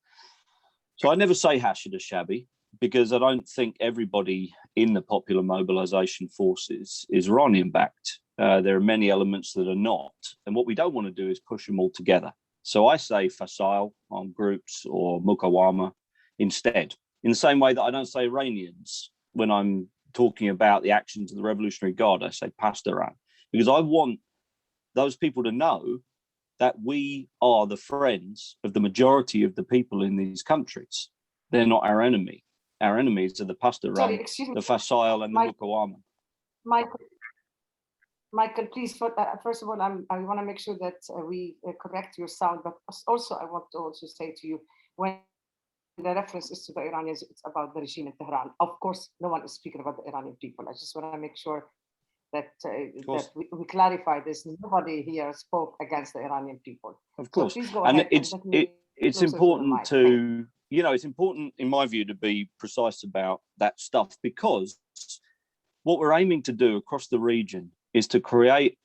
So I never say Hoshyar Zebari, because I don't think everybody in the popular mobilization forces is Iranian backed. There are many elements that are not, and what we don't want to do is push them all together. So I say Faisal on groups or Mukawama instead, in the same way that I don't say Iranians when I'm talking about the actions of the Revolutionary Guard. I say Pastoran, because I want those people to know that we are the friends of the majority of the people in these countries. They're not our enemy. Our enemies are the Pastoran, the Faisal, and the Mukawama. Michael, please, first of all, I want to make sure that we correct your sound, but also I want to also say to you, when the reference is to the Iranians, it's about the regime in Tehran. Of course, no one is speaking about the Iranian people. I just want to make sure that, that we clarify this. Nobody here spoke against the Iranian people. Of course, so please go and ahead, it's important to, you know, it's important in my view to be precise about that stuff, because what we're aiming to do across the region is to create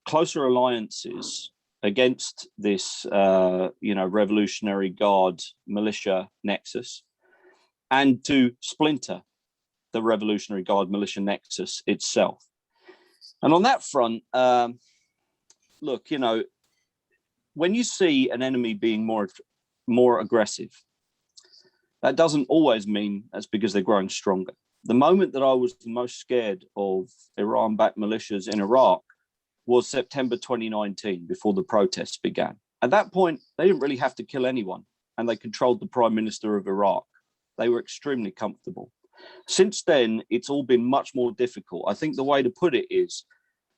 closer alliances against this, you know, Revolutionary Guard militia nexus, and to splinter the Revolutionary Guard militia nexus itself. And on that front, look, you know, when you see an enemy being more aggressive, that doesn't always mean that's because they're growing stronger. The moment that I was the most scared of Iran-backed militias in Iraq was September 2019, before the protests began. At that point, they didn't really have to kill anyone, and they controlled the Prime Minister of Iraq. They were extremely comfortable. Since then, it's all been much more difficult. I think the way to put it is,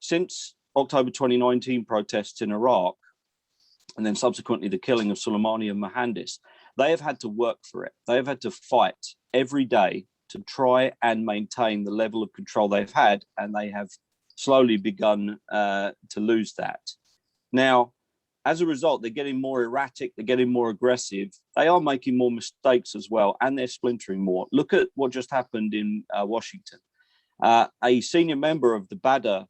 since October 2019 protests in Iraq, and then subsequently the killing of Soleimani and Mohandes, they have had to work for it. They have had to fight every day to try and maintain the level of control they've had, and they have slowly begun to lose that. Now, as a result, they're getting more erratic, they're getting more aggressive, they are making more mistakes as well, and they're splintering more. Look at what just happened in Washington. A senior member of the Badr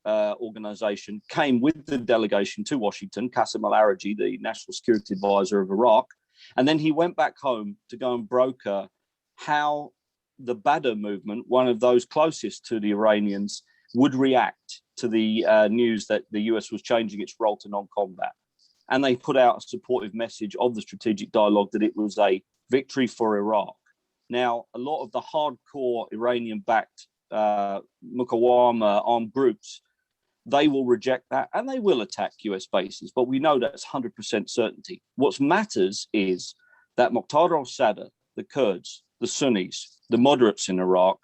organization came with the delegation to Washington, Qasem al-Aragi, the National Security Advisor of Iraq, and then he went back home to go and broker how the Badr movement, one of those closest to the Iranians, would react to the news that the US was changing its role to non-combat. And they put out a supportive message of the strategic dialogue that it was a victory for Iraq. Now, a lot of the hardcore Iranian-backed Muqawama armed groups, they will reject that and they will attack US bases, but we know that's 100% certainty. What matters is that Muqtada al-Sadr, the Kurds, the Sunnis, the moderates in Iraq,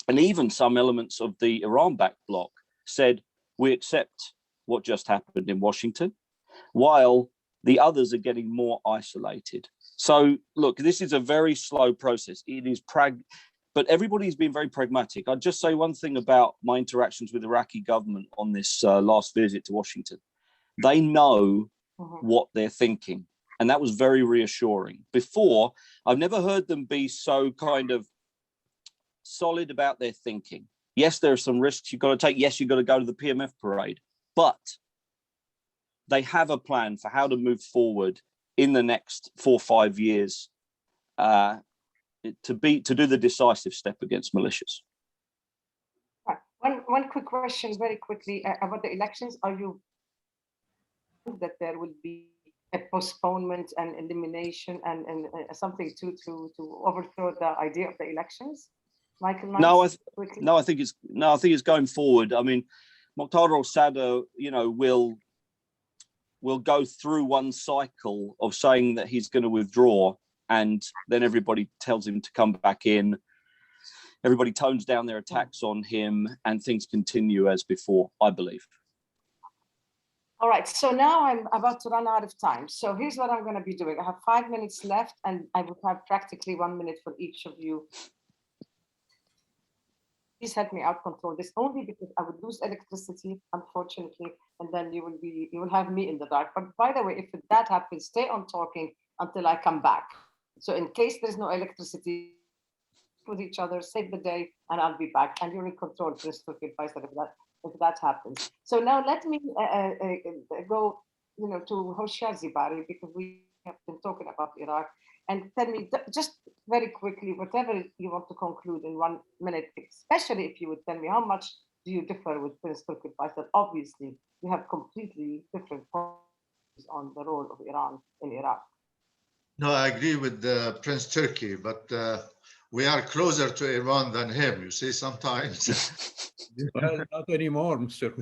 and even some elements of the Iran-backed bloc said, we accept what just happened in Washington, while the others are getting more isolated. So look, this is a very slow process. It is but everybody's been very pragmatic. I'll just say one thing about my interactions with the Iraqi government on this last visit to Washington. They know what they're thinking, and that was very reassuring. Before, I've never heard them be so kind of solid about their thinking. Yes, there are some risks you've got to take. Yes, you've got to go to the PMF parade, but they have a plan for how to move forward in the next 4 or 5 years to do the decisive step against militias. One quick question, very quickly, about the elections. Are you that there will be a postponement and elimination and something to overthrow the idea of the elections? Michael? No, I think it's going forward. I mean, Muqtada al-Sadr, you know, will go through one cycle of saying that he's going to withdraw, and then everybody tells him to come back in. Everybody tones down their attacks on him, and things continue as before, I believe. All right, so now I'm about to run out of time. So here's what I'm going to be doing. I have 5 minutes left, and I will have practically 1 minute for each of you. Please help me out control this, only because I would lose electricity, unfortunately, and then you will have me in the dark. But by the way, if that happens, stay on talking until I come back. So in case there's no electricity, with each other, save the day, and I'll be back. And you're in control, Prince Turki, if that happens. So now let me go, to Hoshyar Zebari, because we have been talking about Iraq. And tell me just very quickly, whatever you want to conclude in 1 minute, especially if you would tell me how much do you differ with Prince Turki that obviously you have completely different points on the role of Iran in Iraq. No, I agree with Prince Turki, but we are closer to Iran than him, you see, sometimes. Well, not anymore, Mr.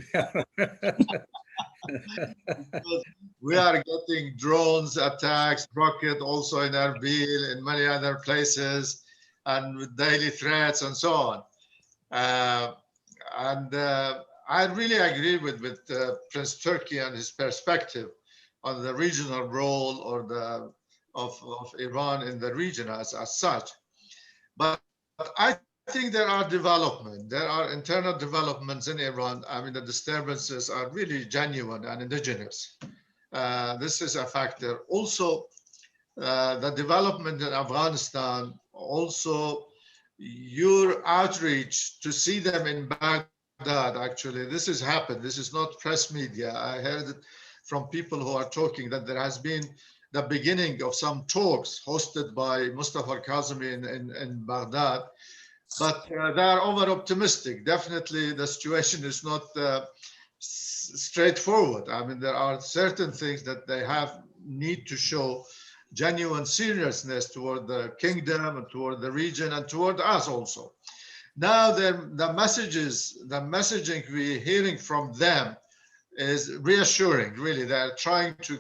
We are getting drones attacks, rocket also in Erbil, in many other places, and with daily threats and so on. I really agree with Prince Turki and his perspective on the regional role or of Iran in the region as such. But I think there are internal developments in Iran. I mean, the disturbances are really genuine and indigenous. This is a factor. Also, the development in Afghanistan, also your outreach to see them in Baghdad, actually, this has happened. This is not press media. I heard it from people who are talking that there has been the beginning of some talks hosted by Mustafa al-Kazemi in Baghdad, but they are over-optimistic. Definitely, the situation is not straightforward. I mean, there are certain things that they need to show genuine seriousness toward the kingdom and toward the region and toward us also. Now, the messaging we're hearing from them is reassuring, really. They're trying to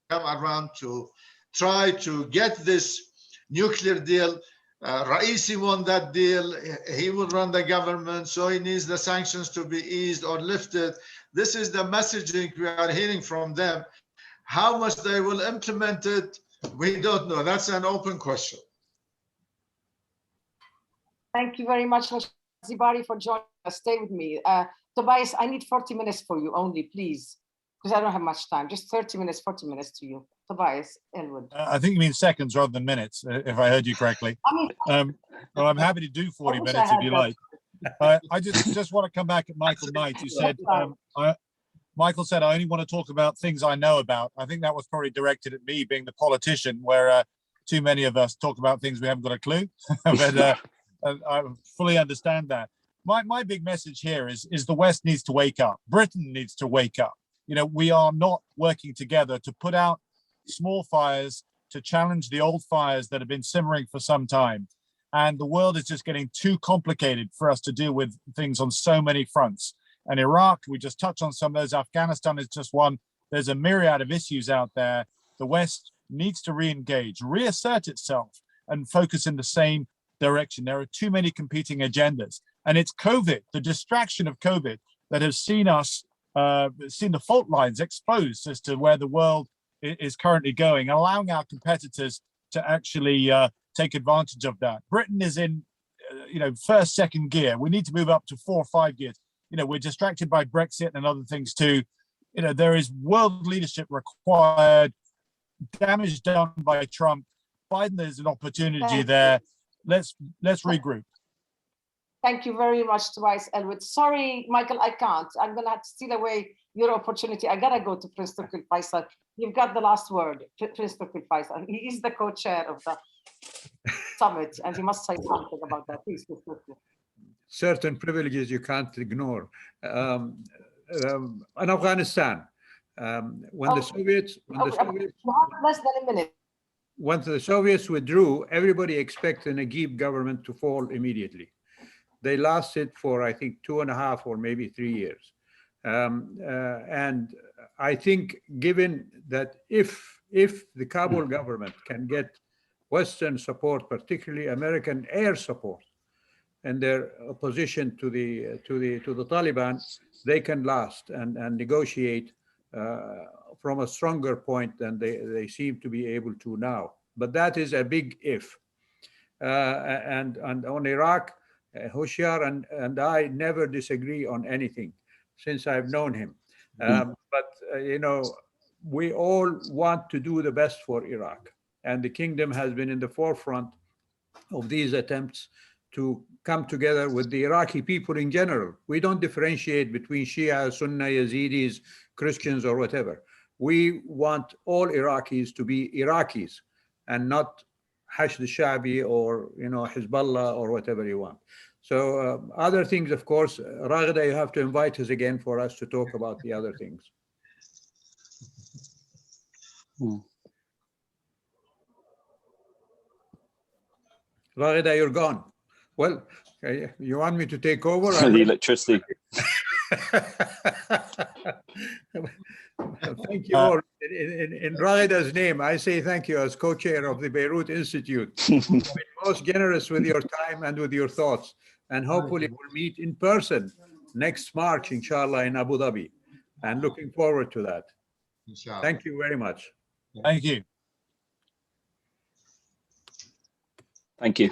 come around to try to get this nuclear deal. Raisi won that deal. He will run the government, so he needs the sanctions to be eased or lifted. This is the messaging we are hearing from them. How much they will implement it, we don't know. That's an open question. Thank you very much, Hoshyar Zebari, for joining us. Stay with me. Tobias, I need 40 minutes for you only, please, because I don't have much time. Just 30 minutes, 40 minutes to you. Tobias Ellwood. I think you mean seconds rather than minutes, if I heard you correctly. Well, I'm happy to do 40 minutes if you like. I just want to come back at Michael Knight, who said, Michael said, I only want to talk about things I know about. I think that was probably directed at me being the politician, where too many of us talk about things we haven't got a clue. But I fully understand that. My big message here is the West needs to wake up. Britain needs to wake up. You know, we are not working together to put out small fires, to challenge the old fires that have been simmering for some time. And the world is just getting too complicated for us to deal with things on so many fronts. And Iraq, we just touched on some of those. Afghanistan is just one. There's a myriad of issues out there. The West needs to re-engage, reassert itself, and focus in the same direction. There are too many competing agendas. And it's COVID, the distraction of COVID, that has seen us, seen the fault lines exposed as to where the world is currently going, allowing our competitors to actually take advantage of that. Britain is in, first, second gear. We need to move up to 4 or 5 gears. We're distracted by Brexit and other things too. There is world leadership required. Damage done by Trump. Biden, there's an opportunity there. Let's regroup. Thank you very much, Tobias Ellwood. Sorry, Michael, I can't. I'm going to have to steal away your opportunity. I got to go to Prince Turki al-Faisal. You've got the last word, Prince Turki al-Faisal. He is the co-chair of the summit, and he must say something about that. Please, Prince Turki. Certain privileges you can't ignore. In Afghanistan, when the Soviets less than a minute. When the Soviets withdrew, everybody expected a Naguib government to fall immediately. They lasted for, I think, 2.5 or maybe 3 years. And I think, given that if the Kabul government can get Western support, particularly American air support, and their opposition to the Taliban, they can last and negotiate from a stronger point than they seem to be able to now. But that is a big if. And on Iraq, Hoshyar and I never disagree on anything since I've known him. But we all want to do the best for Iraq, and the kingdom has been in the forefront of these attempts to come together with the Iraqi people in general. We don't differentiate between Shia, Sunni, Yazidis, Christians, or whatever. We want all Iraqis to be Iraqis and not Hashd al-Shabi or Hezbollah or whatever you want. So other things, of course, Raghida, you have to invite us again for us to talk about the other things. Raghida, you're gone. Well, you want me to take over? The electricity. Thank you all. In Raghida's name, I say thank you as co-chair of the Beirut Institute. You've been most generous with your time and with your thoughts. And hopefully we'll meet in person next March, inshallah, in Abu Dhabi. And looking forward to that. Inshallah. Thank you very much. Thank you. Thank you.